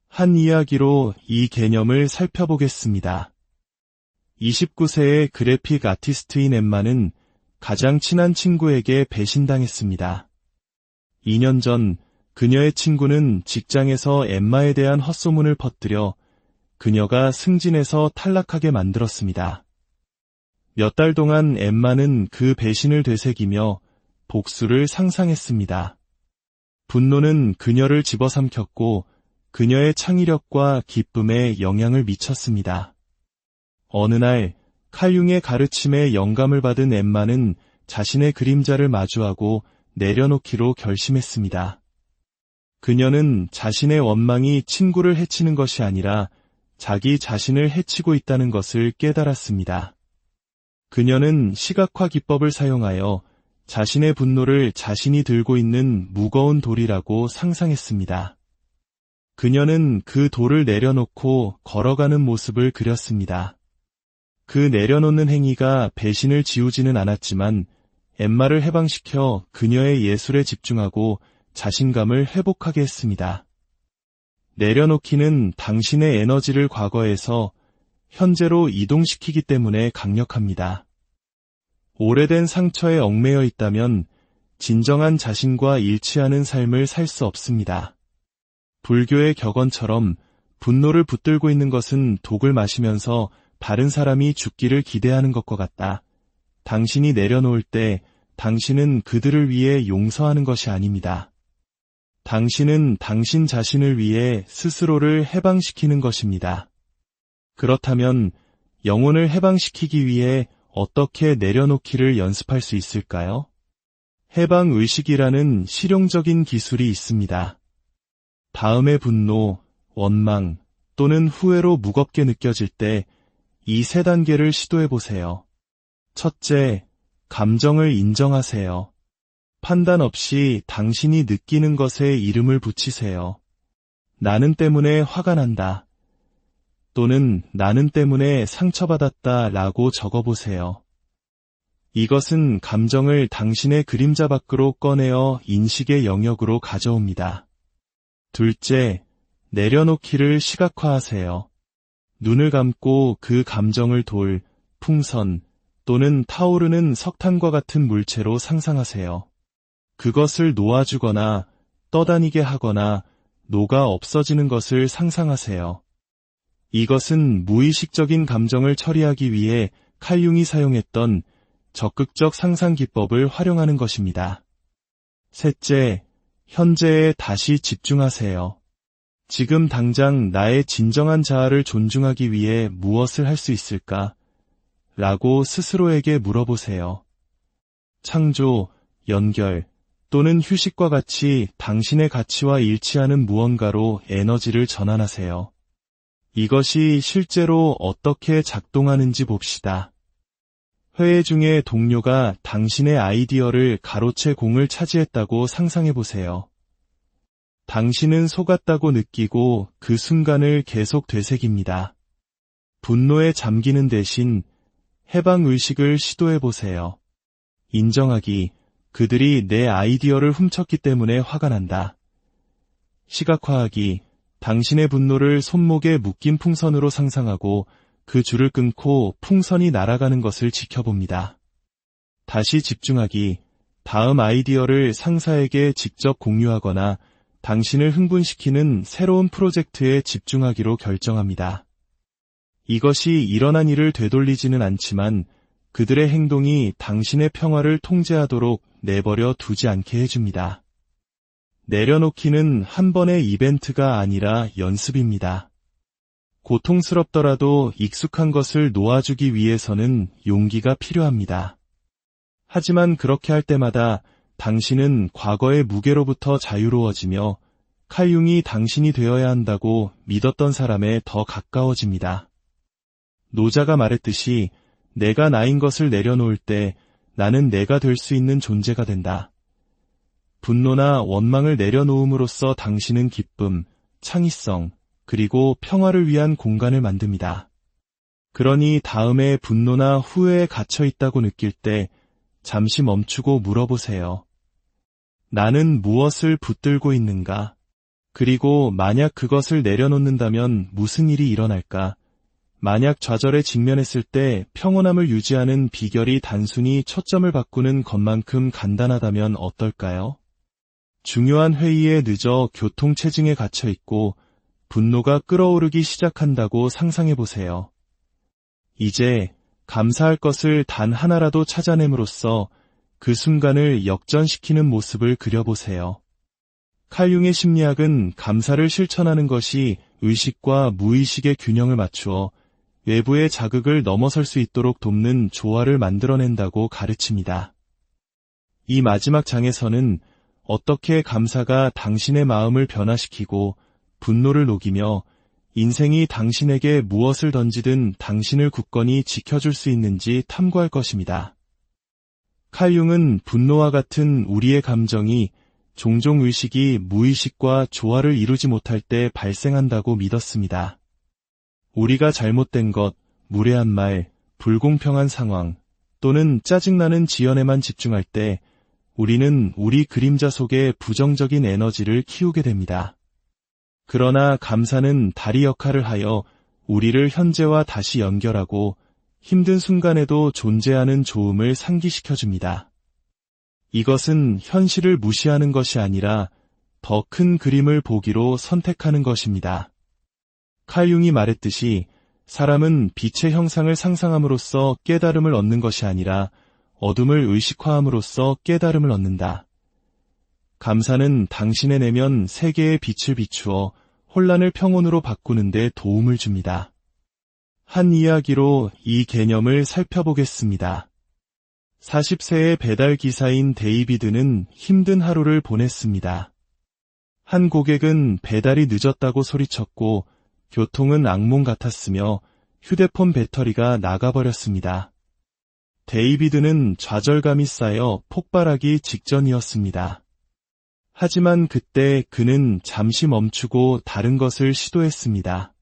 한 이야기로 이 개념을 살펴보겠습니다. 29세의 그래픽 아티스트인 엠마는 가장 친한 친구에게 배신당했습니다. 2년 전 그녀의 친구는 직장에서 엠마에 대한 헛소문을 퍼뜨려 그녀가 승진해서 탈락하게 만들었습니다. 몇 달 동안 엠마는 그 배신을 되새기며 복수를 상상했습니다. 분노는 그녀를 집어삼켰고 그녀의 창의력과 기쁨에 영향을 미쳤습니다. 어느 날 칼 융의 가르침에 영감을 받은 엠마는 자신의 그림자를 마주하고 내려놓기로 결심했습니다. 그녀는 자신의 원망이 친구를 해치는 것이 아니라 자기 자신을 해치고 있다는 것을 깨달았습니다. 그녀는 시각화 기법을 사용하여 자신의 분노를 자신이 들고 있는 무거운 돌이라고 상상했습니다. 그녀는 그 돌을 내려놓고 걸어가는 모습을 그렸습니다. 그 내려놓는 행위가 배신을 지우지는 않았지만 엠마를 해방시켜 그녀의 예술에 집중하고 자신감을 회복하게 했습니다. 내려놓기는 당신의 에너지를 과거에서 현재로 이동시키기 때문에 강력합니다. 오래된 상처에 얽매여 있다면 진정한 자신과 일치하는 삶을 살 수 없습니다. 불교의 격언처럼 분노를 붙들고 있는 것은 독을 마시면서 다른 사람이 죽기를 기대하는 것과 같다. 당신이 내려놓을 때 당신은 그들을 위해 용서하는 것이 아닙니다. 당신은 당신 자신을 위해 스스로를 해방시키는 것입니다. 그렇다면 영혼을 해방시키기 위해 어떻게 내려놓기를 연습할 수 있을까요? 해방의식이라는 실용적인 기술이 있습니다. 다음의 분노, 원망 또는 후회로 무겁게 느껴질 때 이 세 단계를 시도해보세요. 첫째, 감정을 인정하세요. 판단 없이 당신이 느끼는 것에 이름을 붙이세요. 나는 때문에 화가 난다. 또는 나는 때문에 상처받았다 라고 적어보세요. 이것은 감정을 당신의 그림자 밖으로 꺼내어 인식의 영역으로 가져옵니다. 둘째, 내려놓기를 시각화하세요. 눈을 감고 그 감정을 돌, 풍선 또는 타오르는 석탄과 같은 물체로 상상하세요. 그것을 놓아주거나 떠다니게 하거나 녹아 없어지는 것을 상상하세요. 이것은 무의식적인 감정을 처리하기 위해 칼 융이 사용했던 적극적 상상 기법을 활용하는 것입니다. 셋째, 현재에 다시 집중하세요. 지금 당장 나의 진정한 자아를 존중하기 위해 무엇을 할 수 있을까? 라고 스스로에게 물어보세요. 창조, 연결 또는 휴식과 같이 당신의 가치와 일치하는 무언가로 에너지를 전환하세요. 이것이 실제로 어떻게 작동하는지 봅시다. 회의 중에 동료가 당신의 아이디어를 가로채 공을 차지했다고 상상해보세요. 당신은 속았다고 느끼고 그 순간을 계속 되새깁니다. 분노에 잠기는 대신 해방의식을 시도해보세요. 인정하기, 그들이 내 아이디어를 훔쳤기 때문에 화가 난다. 시각화하기, 당신의 분노를 손목에 묶인 풍선으로 상상하고 그 줄을 끊고 풍선이 날아가는 것을 지켜봅니다. 다시 집중하기, 다음 아이디어를 상사에게 직접 공유하거나 당신을 흥분시키는 새로운 프로젝트에 집중하기로 결정합니다. 이것이 일어난 일을 되돌리지는 않지만 그들의 행동이 당신의 평화를 통제하도록 내버려 두지 않게 해줍니다. 내려놓기는 한 번의 이벤트가 아니라 연습입니다. 고통스럽더라도 익숙한 것을 놓아주기 위해서는 용기가 필요합니다. 하지만 그렇게 할 때마다 당신은 과거의 무게로부터 자유로워지며 칼융이 당신이 되어야 한다고 믿었던 사람에 더 가까워집니다. 노자가 말했듯이 내가 나인 것을 내려놓을 때 나는 내가 될 수 있는 존재가 된다. 분노나 원망을 내려놓음으로써 당신은 기쁨, 창의성, 그리고 평화를 위한 공간을 만듭니다. 그러니 다음에 분노나 후회에 갇혀 있다고 느낄 때 잠시 멈추고 물어보세요. 나는 무엇을 붙들고 있는가? 그리고 만약 그것을 내려놓는다면 무슨 일이 일어날까? 만약 좌절에 직면했을 때 평온함을 유지하는 비결이 단순히 초점을 바꾸는 것만큼 간단하다면 어떨까요? 중요한 회의에 늦어 교통체증에 갇혀 있고 분노가 끓어오르기 시작한다고 상상해보세요. 이제 감사할 것을 단 하나라도 찾아냄으로써 그 순간을 역전시키는 모습을 그려보세요. 칼융의 심리학은 감사를 실천하는 것이 의식과 무의식의 균형을 맞추어 외부의 자극을 넘어설 수 있도록 돕는 조화를 만들어낸다고 가르칩니다. 이 마지막 장에서는 어떻게 감사가 당신의 마음을 변화시키고 분노를 녹이며 인생이 당신에게 무엇을 던지든 당신을 굳건히 지켜줄 수 있는지 탐구할 것입니다. 칼융은 분노와 같은 우리의 감정이 종종 의식이 무의식과 조화를 이루지 못할 때 발생한다고 믿었습니다. 우리가 잘못된 것, 무례한 말, 불공평한 상황, 또는 짜증나는 지연에만 집중할 때 우리는 우리 그림자 속에 부정적인 에너지를 키우게 됩니다. 그러나 감사는 다리 역할을 하여 우리를 현재와 다시 연결하고 힘든 순간에도 존재하는 좋음을 상기시켜줍니다. 이것은 현실을 무시하는 것이 아니라 더 큰 그림을 보기로 선택하는 것입니다. 칼융이 말했듯이 사람은 빛의 형상을 상상함으로써 깨달음을 얻는 것이 아니라 어둠을 의식화함으로써 깨달음을 얻는다. 감사는 당신의 내면 세계의 빛을 비추어 혼란을 평온으로 바꾸는 데 도움을 줍니다. 한 이야기로 이 개념을 살펴보겠습니다. 40세의 배달 기사인 데이비드는 힘든 하루를 보냈습니다. 한 고객은 배달이 늦었다고 소리쳤고 교통은 악몽 같았으며 휴대폰 배터리가 나가버렸습니다. 데이비드는 좌절감이 쌓여 폭발하기 직전이었습니다. 하지만 그때 그는 잠시 멈추고 다른 것을 시도했습니다.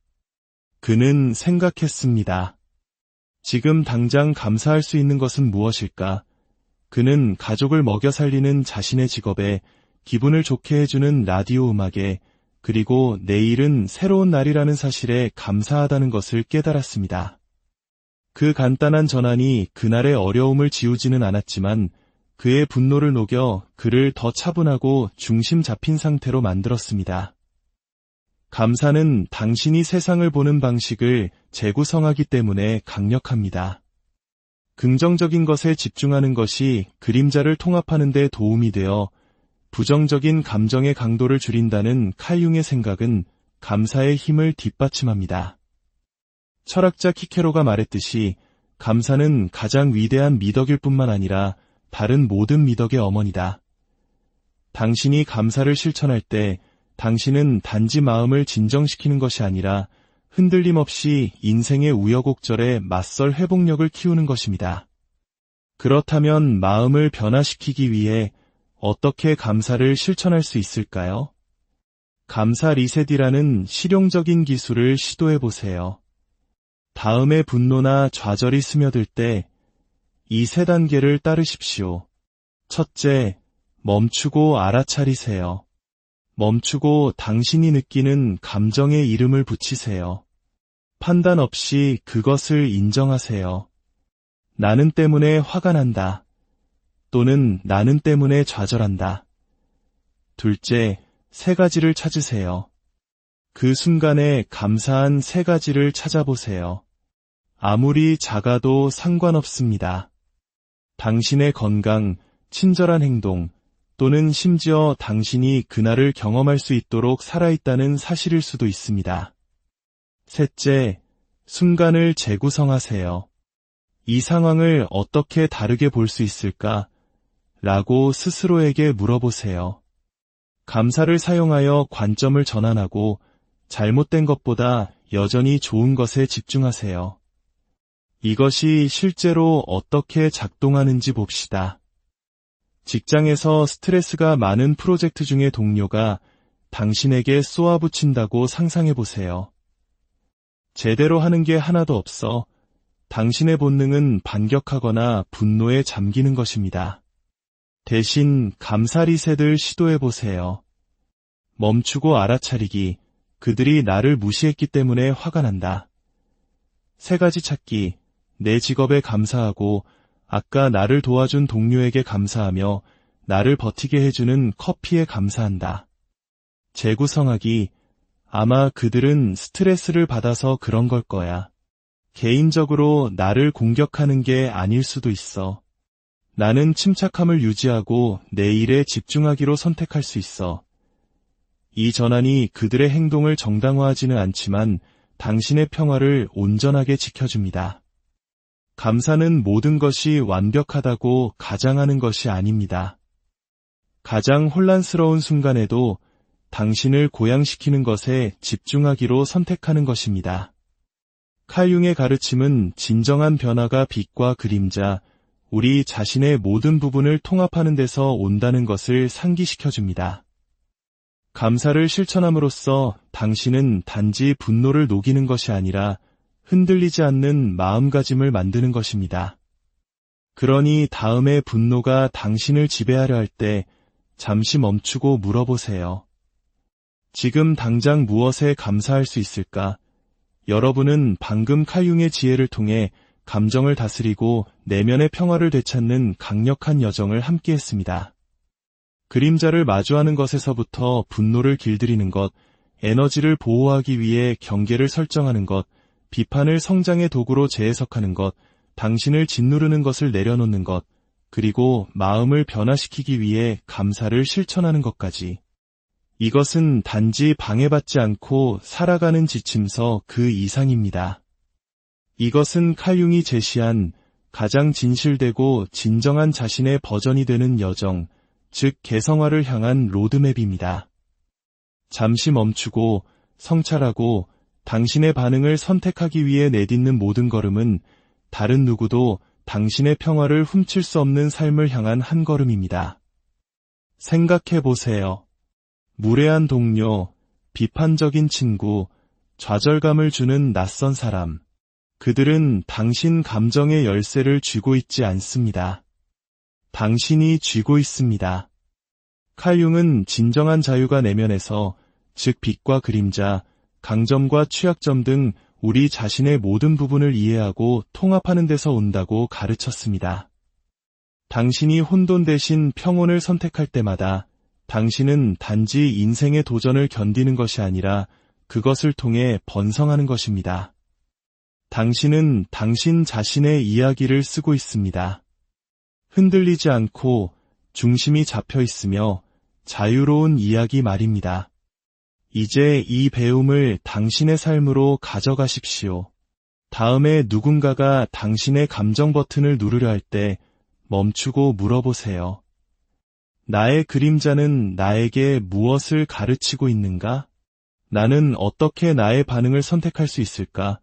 그는 생각했습니다. 지금 당장 감사할 수 있는 것은 무엇일까? 그는 가족을 먹여 살리는 자신의 직업에, 기분을 좋게 해주는 라디오 음악에, 그리고 내일은 새로운 날이라는 사실에 감사하다는 것을 깨달았습니다. 그 간단한 전환이 그날의 어려움을 지우지는 않았지만 그의 분노를 녹여 그를 더 차분하고 중심 잡힌 상태로 만들었습니다. 감사는 당신이 세상을 보는 방식을 재구성하기 때문에 강력합니다. 긍정적인 것에 집중하는 것이 그림자를 통합하는 데 도움이 되어 부정적인 감정의 강도를 줄인다는 칼융의 생각은 감사의 힘을 뒷받침합니다. 철학자 키케로가 말했듯이 감사는 가장 위대한 미덕일 뿐만 아니라 다른 모든 미덕의 어머니다. 당신이 감사를 실천할 때 당신은 단지 마음을 진정시키는 것이 아니라 흔들림 없이 인생의 우여곡절에 맞설 회복력을 키우는 것입니다. 그렇다면 마음을 변화시키기 위해 어떻게 감사를 실천할 수 있을까요? 감사 리셋이라는 실용적인 기술을 시도해 보세요. 다음에 분노나 좌절이 스며들 때 이 세 단계를 따르십시오. 첫째, 멈추고 알아차리세요. 멈추고 당신이 느끼는 감정에 이름을 붙이세요. 판단 없이 그것을 인정하세요. 나는 때문에 화가 난다. 또는 나는 때문에 좌절한다. 둘째, 세 가지를 찾으세요. 그 순간에 감사한 세 가지를 찾아보세요. 아무리 작아도 상관없습니다. 당신의 건강, 친절한 행동, 또는 심지어 당신이 그날을 경험할 수 있도록 살아있다는 사실일 수도 있습니다. 셋째, 순간을 재구성하세요. 이 상황을 어떻게 다르게 볼 수 있을까? 라고 스스로에게 물어보세요. 감사를 사용하여 관점을 전환하고 잘못된 것보다 여전히 좋은 것에 집중하세요. 이것이 실제로 어떻게 작동하는지 봅시다. 직장에서 스트레스가 많은 프로젝트 중에 동료가 당신에게 쏘아붙인다고 상상해보세요. 제대로 하는 게 하나도 없어 당신의 본능은 반격하거나 분노에 잠기는 것입니다. 대신 감사 리셋을 시도해보세요. 멈추고 알아차리기, 그들이 나를 무시했기 때문에 화가 난다. 세 가지 찾기, 내 직업에 감사하고 아까 나를 도와준 동료에게 감사하며 나를 버티게 해주는 커피에 감사한다. 재구성하기, 아마 그들은 스트레스를 받아서 그런 걸 거야. 개인적으로 나를 공격하는 게 아닐 수도 있어. 나는 침착함을 유지하고 내 일에 집중하기로 선택할 수 있어. 이 전환이 그들의 행동을 정당화하지는 않지만 당신의 평화를 온전하게 지켜줍니다. 감사는 모든 것이 완벽하다고 가장하는 것이 아닙니다. 가장 혼란스러운 순간에도 당신을 고양시키는 것에 집중하기로 선택하는 것입니다. 칼 융의 가르침은 진정한 변화가 빛과 그림자, 우리 자신의 모든 부분을 통합하는 데서 온다는 것을 상기시켜줍니다. 감사를 실천함으로써 당신은 단지 분노를 녹이는 것이 아니라 흔들리지 않는 마음가짐을 만드는 것입니다. 그러니 다음에 분노가 당신을 지배하려 할 때 잠시 멈추고 물어보세요. 지금 당장 무엇에 감사할 수 있을까? 여러분은 방금 칼 융의 지혜를 통해 감정을 다스리고 내면의 평화를 되찾는 강력한 여정을 함께했습니다. 그림자를 마주하는 것에서부터 분노를 길들이는 것, 에너지를 보호하기 위해 경계를 설정하는 것, 비판을 성장의 도구로 재해석하는 것, 당신을 짓누르는 것을 내려놓는 것, 그리고 마음을 변화시키기 위해 감사를 실천하는 것까지. 이것은 단지 방해받지 않고 살아가는 지침서 그 이상입니다. 이것은 칼 융이 제시한 가장 진실되고 진정한 자신의 버전이 되는 여정, 즉 개성화를 향한 로드맵입니다. 잠시 멈추고 성찰하고 당신의 반응을 선택하기 위해 내딛는 모든 걸음은 다른 누구도 당신의 평화를 훔칠 수 없는 삶을 향한 한 걸음입니다. 생각해 보세요. 무례한 동료, 비판적인 친구, 좌절감을 주는 낯선 사람. 그들은 당신 감정의 열쇠를 쥐고 있지 않습니다. 당신이 쥐고 있습니다. 칼 융은 진정한 자유가 내면에서, 즉 빛과 그림자, 강점과 취약점 등 우리 자신의 모든 부분을 이해하고 통합하는 데서 온다고 가르쳤습니다. 당신이 혼돈 대신 평온을 선택할 때마다 당신은 단지 인생의 도전을 견디는 것이 아니라 그것을 통해 번성하는 것입니다. 당신은 당신 자신의 이야기를 쓰고 있습니다. 흔들리지 않고 중심이 잡혀 있으며 자유로운 이야기 말입니다. 이제 이 배움을 당신의 삶으로 가져가십시오. 다음에 누군가가 당신의 감정 버튼을 누르려 할 때 멈추고 물어보세요. 나의 그림자는 나에게 무엇을 가르치고 있는가? 나는 어떻게 나의 반응을 선택할 수 있을까?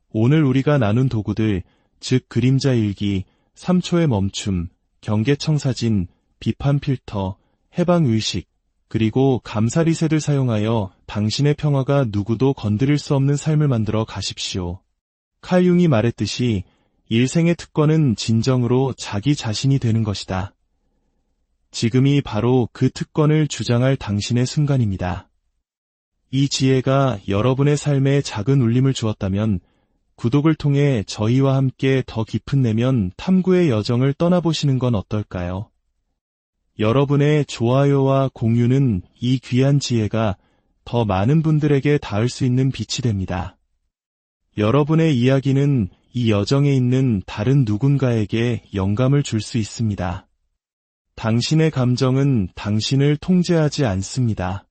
오늘 우리가 나눈 도구들, 즉 그림자 일기, 3초의 멈춤, 경계청 사진, 비판 필터, 해방 의식, 그리고 감사 리셋을 사용하여 당신의 평화가 누구도 건드릴 수 없는 삶을 만들어 가십시오. 칼 융이 말했듯이 일생의 특권은 진정으로 자기 자신이 되는 것이다. 지금이 바로 그 특권을 주장할 당신의 순간입니다. 이 지혜가 여러분의 삶에 작은 울림을 주었다면 구독을 통해 저희와 함께 더 깊은 내면 탐구의 여정을 떠나보시는 건 어떨까요? 여러분의 좋아요와 공유는 이 귀한 지혜가 더 많은 분들에게 닿을 수 있는 빛이 됩니다. 여러분의 이야기는 이 여정에 있는 다른 누군가에게 영감을 줄 수 있습니다. 당신의 감정은 당신을 통제하지 않습니다.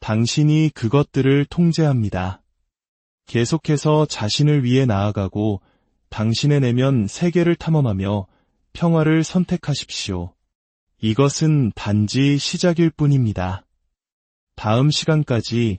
당신이 그것들을 통제합니다. 계속해서 자신을 위해 나아가고 당신의 내면 세계를 탐험하며 평화를 선택하십시오. 이것은 단지 시작일 뿐입니다. 다음 시간까지